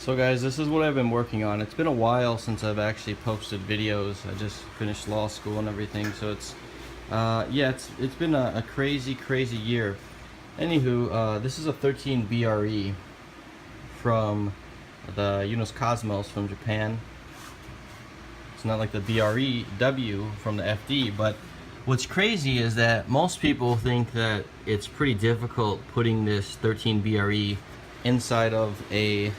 So guys, this is what I've been working on. It's been a while since I've actually posted videos. I just finished law school and everything, so it's yeah, it's been a crazy year. Anywho, this is a 13 BRE from the Unos Cosmos from Japan. It's not like the BREW from the FD, but what's crazy is that most people think that it's pretty difficult putting this 13 BRE inside of an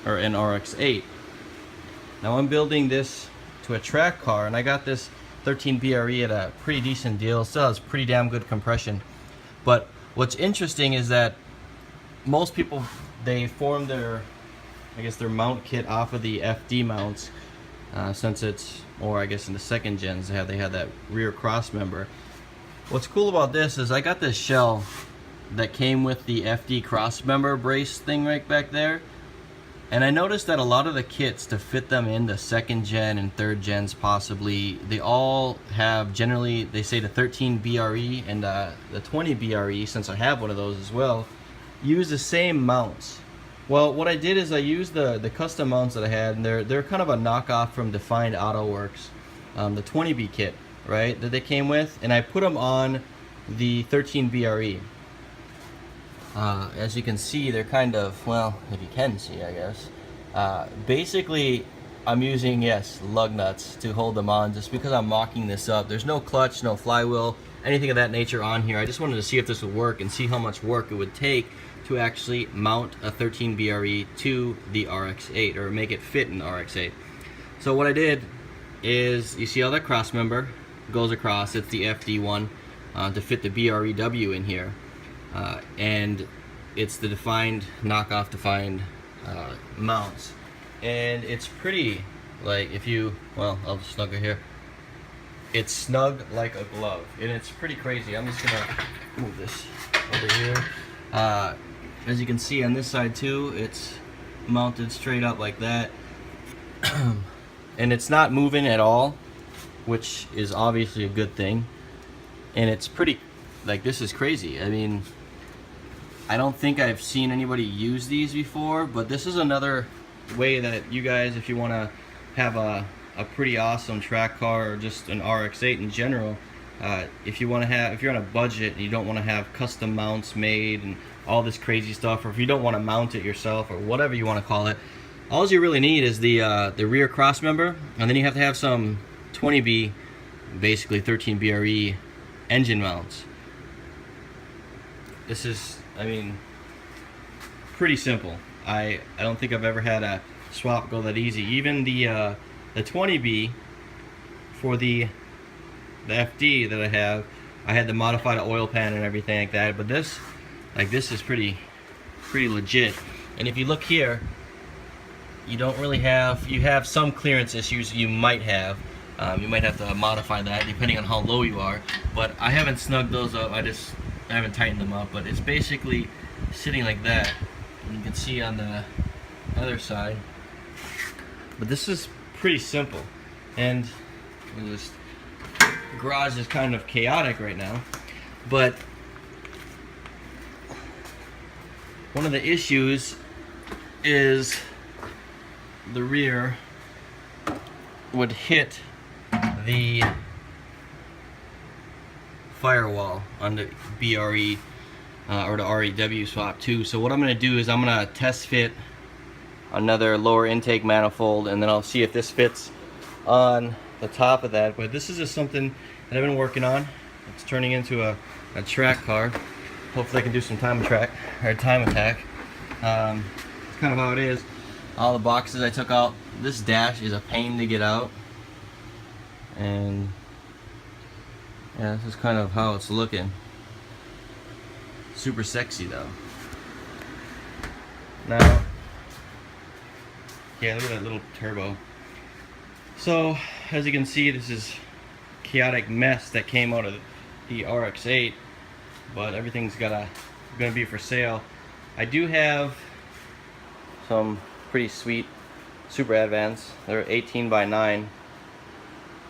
RX8. Now I'm building this to a track car, and I got this 13 BRE at a pretty decent deal. It still has pretty damn good compression. But what's interesting is that most people, they form their, I guess, their mount kit off of the FD mounts, since it's, or I guess in the second gens they had that rear cross member. What's cool about this is I got this shell that came with the FD cross member brace thing right back there. And I noticed that a lot of the kits, to fit them in the second gen and third gens possibly, they all have, generally, they say the 13 BRE and the 20 BRE, since I have one of those as well, use the same mounts. Well, what I did is I used the custom mounts that I had, and they're kind of a knockoff from Defined Auto Works, the 20B kit, right, that they came with, and I put them on the 13 BRE. As you can see, they're kind of, well, if you can see, I guess. Basically, I'm using, yes, lug nuts to hold them on, just because I'm mocking this up. There's no clutch, no flywheel, anything of that nature on here. I just wanted to see if this would work and see how much work it would take to actually mount a 13 BRE to the RX8, or make it fit in the RX8. So what I did is, you see how that cross member goes across, it's the FD one, to fit the BREW in here. And it's the defined, knockoff defined mounts. And it's pretty, like, if you, well, I'll just snug it here. It's snug like a glove, and it's pretty crazy. I'm just gonna move this over here. As you can see on this side too, it's mounted straight up like that. And it's not moving at all, which is obviously a good thing. And it's pretty, like, this is crazy. I mean, I don't think I've seen anybody use these before, but this is another way that you guys, if you want to have a pretty awesome track car, or just an RX8 in general, if you want to have, if you're on a budget and you don't want to have custom mounts made and all this crazy stuff, or if you don't want to mount it yourself, or whatever you want to call it, all you really need is the rear cross member, and then you have to have some 20B, basically 13 BRE engine mounts. This is, I mean, pretty simple. I don't think I've ever had a swap go that easy. Even the 20B for the FD that I had to modify the oil pan and everything like that. But this, like, this is pretty legit. And if you look here, you don't really have, you have some clearance issues you might have. You might have to modify that depending on how low you are. But I haven't snugged those up. I haven't tightened them up, but it's basically sitting like that. And you can see on the other side. But this is pretty simple. And this garage is kind of chaotic right now. But one of the issues is the rear would hit the firewall on the BRE or the REW swap too. So what I'm going to do is I'm going to test fit another lower intake manifold, and then I'll see if this fits on the top of that. But this is just something that I've been working on. It's turning into a track car. Hopefully I can do some time attack. It's kind of how it is. All the boxes I took out. This dash is a pain to get out, and yeah, this is kind of how it's looking. Super sexy though. Now, yeah, look at that little turbo. So, as you can see, this is chaotic mess that came out of the RX8, but everything's gonna be for sale. I do have some pretty sweet Super Advance. They're 18 by 9,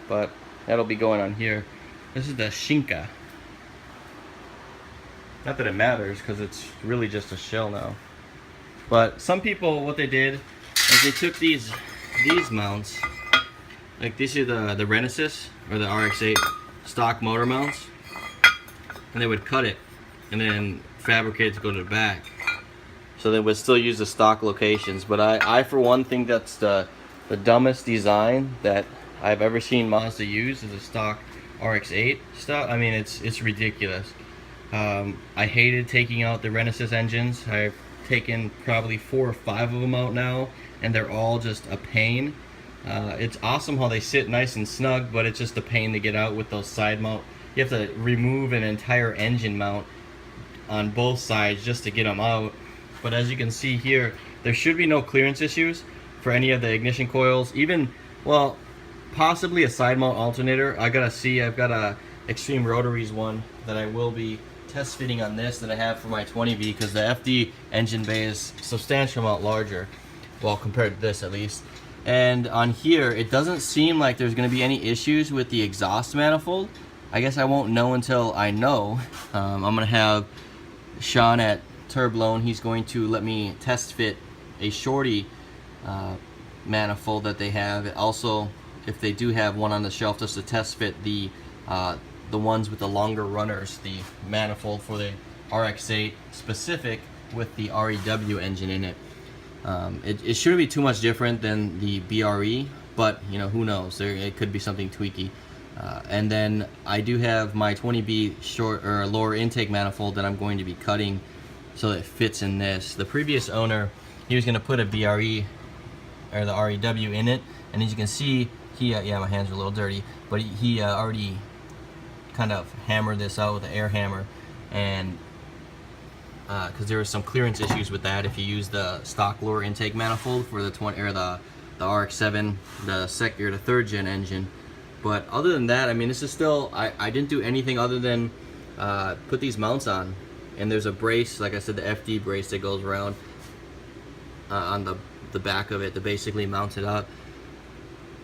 but that'll be going on here. This is the Shinka. Not that it matters, because it's really just a shell now. But some people, what they did is they took these mounts, like these are the Renesis or the RX8 stock motor mounts, and they would cut it and then fabricate it to go to the back. So they would still use the stock locations. But I for one think that's the dumbest design that I've ever seen Mazda use, is a stock RX8 stuff. I mean, it's ridiculous. I hated taking out the Renesis engines. I've taken probably 4 or 5 of them out now, and they're all just a pain. It's awesome how they sit nice and snug, but it's just a pain to get out with those side mount. You have to remove an entire engine mount on both sides just to get them out. But as you can see here, there should be no clearance issues for any of the ignition coils. Even, well, possibly a side mount alternator. I gotta see. I've got a Extreme Rotaries one that I will be test fitting on this that I have for my 20B, because the FD engine bay is a substantial amount larger, well, compared to this at least. And on here, it doesn't seem like there's going to be any issues with the exhaust manifold. I guess I won't know until I know. I'm going to have Sean at Turblone. He's going to let me test fit a shorty manifold that they have. Also, if they do have one on the shelf, just to test fit the ones with the longer runners, the manifold for the RX8 specific with the REW engine in it. It shouldn't be too much different than the BRE, but you know, who knows, it could be something tweaky. And then I do have my 20B short or lower intake manifold that I'm going to be cutting so that it fits in this. The previous owner, he was going to put a BRE or the REW in it, and as you can see, yeah, my hands are a little dirty, but he already kind of hammered this out with an air hammer, and because there were some clearance issues with that if you use the stock lower intake manifold for the 20 or the RX7, the second or the 3rd gen engine. But other than that, I mean, this is still, I didn't do anything other than put these mounts on, and there's a brace, like I said, the FD brace that goes around on the back of it to basically mount it up.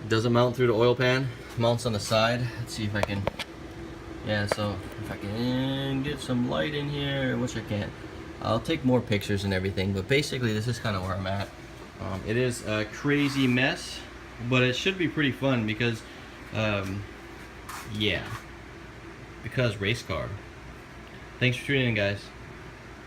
It doesn't mount through the oil pan, mounts on the side. Let's see if I can, yeah, so if I can get some light in here, which I can't. I'll take more pictures and everything, but basically this is kind of where I'm at. It is a crazy mess, but it should be pretty fun because, yeah, because race car. Thanks for tuning in, guys.